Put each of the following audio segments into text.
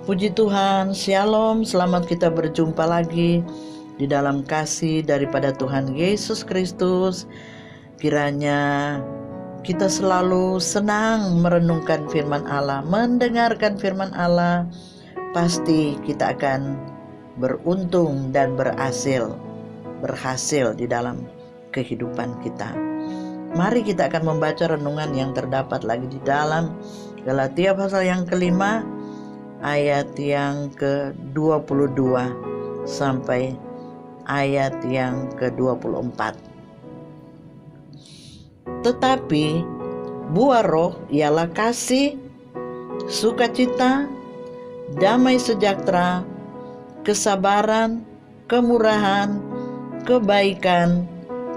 Puji Tuhan, Shalom, selamat kita berjumpa lagi di dalam kasih daripada Tuhan Yesus Kristus. Kiranya kita selalu senang merenungkan firman Allah, mendengarkan firman Allah. Pasti kita akan beruntung dan berhasil di dalam kehidupan kita. Mari kita akan membaca renungan yang terdapat lagi di dalam Galatia pasal yang kelima, ayat yang ke-22 sampai ayat yang ke-24. Tetapi buah roh ialah kasih, sukacita, damai sejahtera, kesabaran, kemurahan, kebaikan,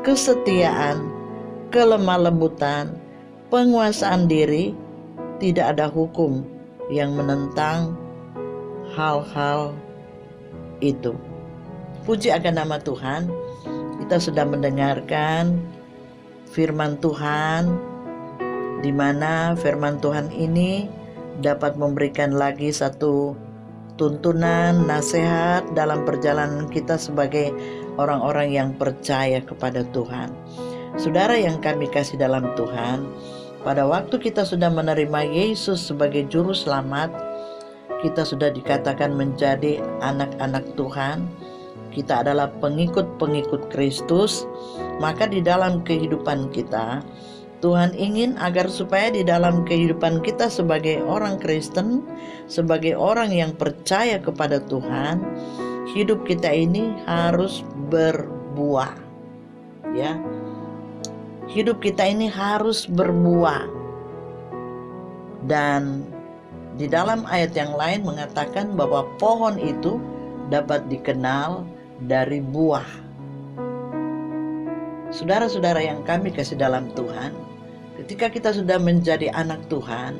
kesetiaan, kelemah lembutan, penguasaan diri. Tidak ada hukum yang menentang hal-hal itu. Puji akan nama Tuhan. Kita sudah mendengarkan firman Tuhan, di mana firman Tuhan ini dapat memberikan lagi satu tuntunan, nasihat dalam perjalanan kita sebagai orang-orang yang percaya kepada Tuhan. Saudara yang kami kasih dalam Tuhan, pada waktu kita sudah menerima Yesus sebagai juru selamat, kita sudah dikatakan menjadi anak-anak Tuhan. Kita adalah pengikut-pengikut Kristus. Maka di dalam kehidupan kita, Tuhan ingin agar supaya di dalam kehidupan kita sebagai orang Kristen, sebagai orang yang percaya kepada Tuhan, hidup kita ini harus berbuah. Ya. Hidup kita ini harus berbuah. Dan di dalam ayat yang lain mengatakan bahwa pohon itu dapat dikenal dari buah. Saudara-saudara yang kami kasih dalam Tuhan, ketika kita sudah menjadi anak Tuhan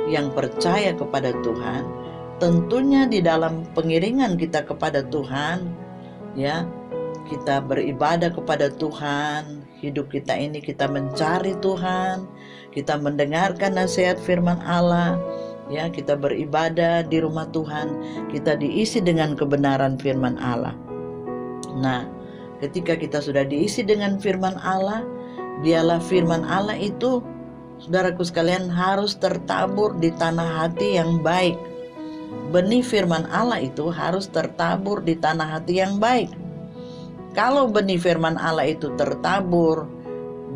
yang percaya kepada Tuhan, tentunya di dalam pengiringan kita kepada Tuhan, ya, kita beribadah kepada Tuhan. Hidup kita ini kita mencari Tuhan, kita mendengarkan nasihat firman Allah, ya, kita beribadah di rumah Tuhan, kita diisi dengan kebenaran firman Allah. Nah, ketika kita sudah diisi dengan firman Allah, biarlah firman Allah itu, saudaraku sekalian, harus tertabur di tanah hati yang baik. Benih firman Allah itu harus tertabur di tanah hati yang baik. Kalau benih firman Allah itu tertabur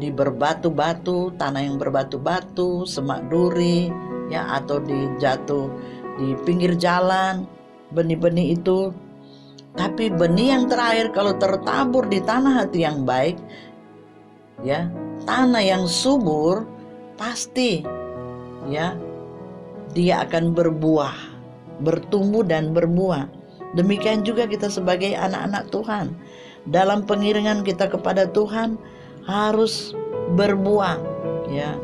di berbatu-batu, tanah yang berbatu-batu, semak duri, ya, atau dijatuh di pinggir jalan, benih-benih itu. Tapi benih yang terakhir kalau tertabur di tanah hati yang baik, ya, tanah yang subur, pasti, ya, dia akan berbuah, bertumbuh dan berbuah. Demikian juga kita sebagai anak-anak Tuhan. Dalam pengiringan kita kepada Tuhan harus berbuah, ya.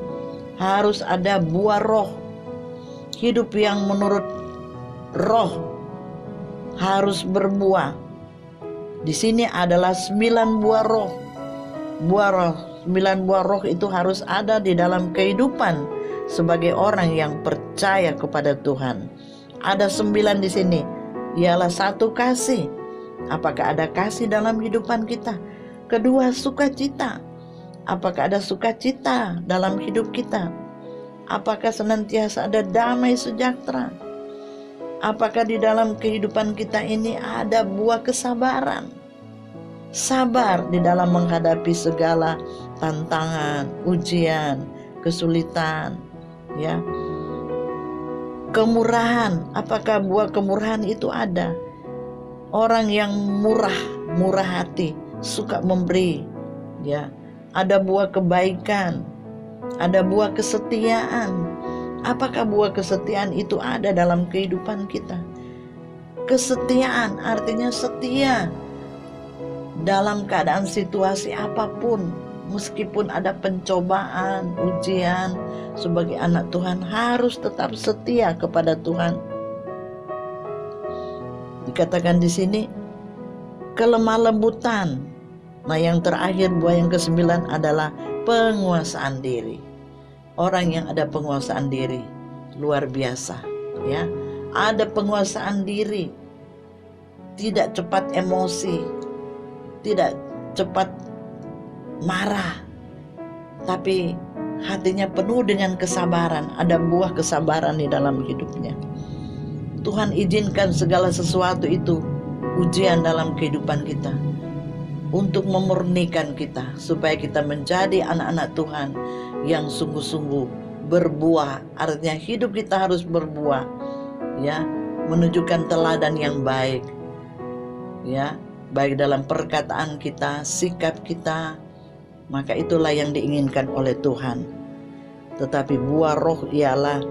Harus ada buah roh. Hidup yang menurut roh harus berbuah. Di sini adalah 9 buah roh. Buah roh, 9 buah roh itu harus ada di dalam kehidupan sebagai orang yang percaya kepada Tuhan. Ada 9 di sini. Ialah 1, kasih. Apakah ada kasih dalam kehidupan kita? Kedua, sukacita. Apakah ada sukacita dalam hidup kita? Apakah senantiasa ada damai sejahtera? Apakah di dalam kehidupan kita ini ada buah kesabaran? Sabar di dalam menghadapi segala tantangan, ujian, kesulitan, ya. Kemurahan, apakah buah kemurahan itu ada? Orang yang murah hati, suka memberi, ya. Ada buah kebaikan, ada buah kesetiaan. Apakah buah kesetiaan itu ada dalam kehidupan kita? Kesetiaan artinya setia dalam keadaan situasi apapun. Meskipun ada pencobaan, ujian, sebagai anak Tuhan harus tetap setia kepada Tuhan. Dikatakan di sini kelemah lembutan. Nah, yang terakhir, buah yang ke-9 adalah penguasaan diri. Orang yang ada penguasaan diri luar biasa, ya. ada penguasaan diri, tidak cepat emosi, tidak cepat marah, tapi hatinya penuh dengan kesabaran. Ada buah kesabaran di dalam hidupnya. Tuhan izinkan segala sesuatu itu ujian dalam kehidupan kita untuk memurnikan kita, supaya kita menjadi anak-anak Tuhan yang sungguh-sungguh berbuah. Artinya hidup kita harus berbuah, ya, menunjukkan teladan yang baik, ya, baik dalam perkataan kita, sikap kita. Maka itulah yang diinginkan oleh Tuhan. Tetapi buah roh ialah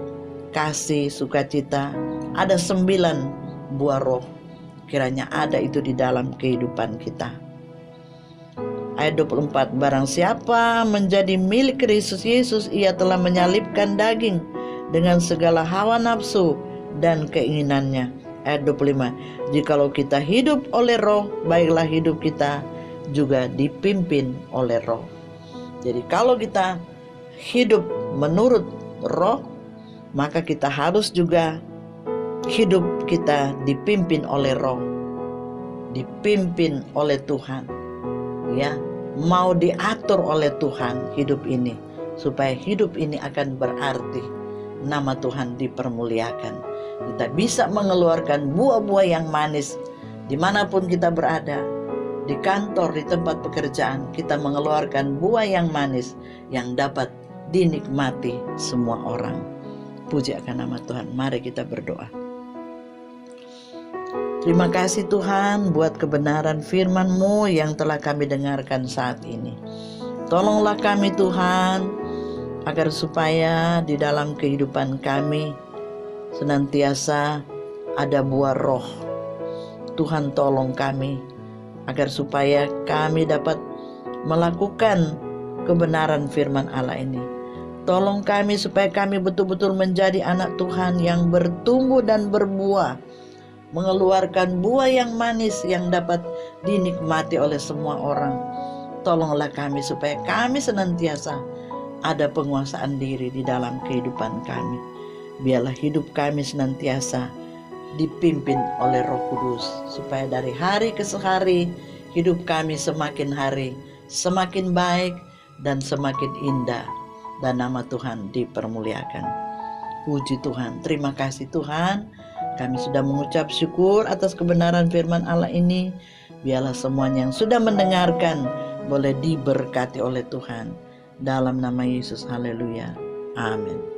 kasih, sukacita. Ada 9 buah roh, kiranya ada itu di dalam kehidupan kita. Ayat 24, barang siapa menjadi milik Kristus Yesus, ia telah menyalibkan daging dengan segala hawa nafsu dan keinginannya. Ayat 25, jikalau kita hidup oleh roh, baiklah hidup kita juga dipimpin oleh roh. Jadi kalau kita hidup menurut roh, maka kita harus juga hidup kita dipimpin oleh roh, dipimpin oleh Tuhan, ya, mau diatur oleh Tuhan hidup ini, supaya hidup ini akan berarti, nama Tuhan dipermuliakan. Kita bisa mengeluarkan buah-buah yang manis dimanapun kita berada. Di kantor, di tempat pekerjaan, kita mengeluarkan buah yang manis yang dapat dinikmati semua orang. Puji akan nama Tuhan. Mari kita berdoa. Terima kasih Tuhan buat kebenaran firman-Mu yang telah kami dengarkan saat ini. Tolonglah kami Tuhan, agar supaya di dalam kehidupan kami senantiasa ada buah roh. Tuhan tolong kami, agar supaya kami dapat melakukan kebenaran firman Allah ini. Tolong kami supaya kami betul-betul menjadi anak Tuhan yang bertumbuh dan berbuah, mengeluarkan buah yang manis yang dapat dinikmati oleh semua orang. Tolonglah kami supaya kami senantiasa ada penguasaan diri di dalam kehidupan kami. Biarlah hidup kami senantiasa dipimpin oleh Roh Kudus, supaya dari hari ke hari hidup kami semakin hari semakin baik dan semakin indah, dan nama Tuhan dipermuliakan. Puji Tuhan, terima kasih Tuhan, kami sudah mengucap syukur atas kebenaran firman Allah ini. Biarlah semuanya yang sudah mendengarkan boleh diberkati oleh Tuhan, dalam nama Yesus. Haleluya, amin.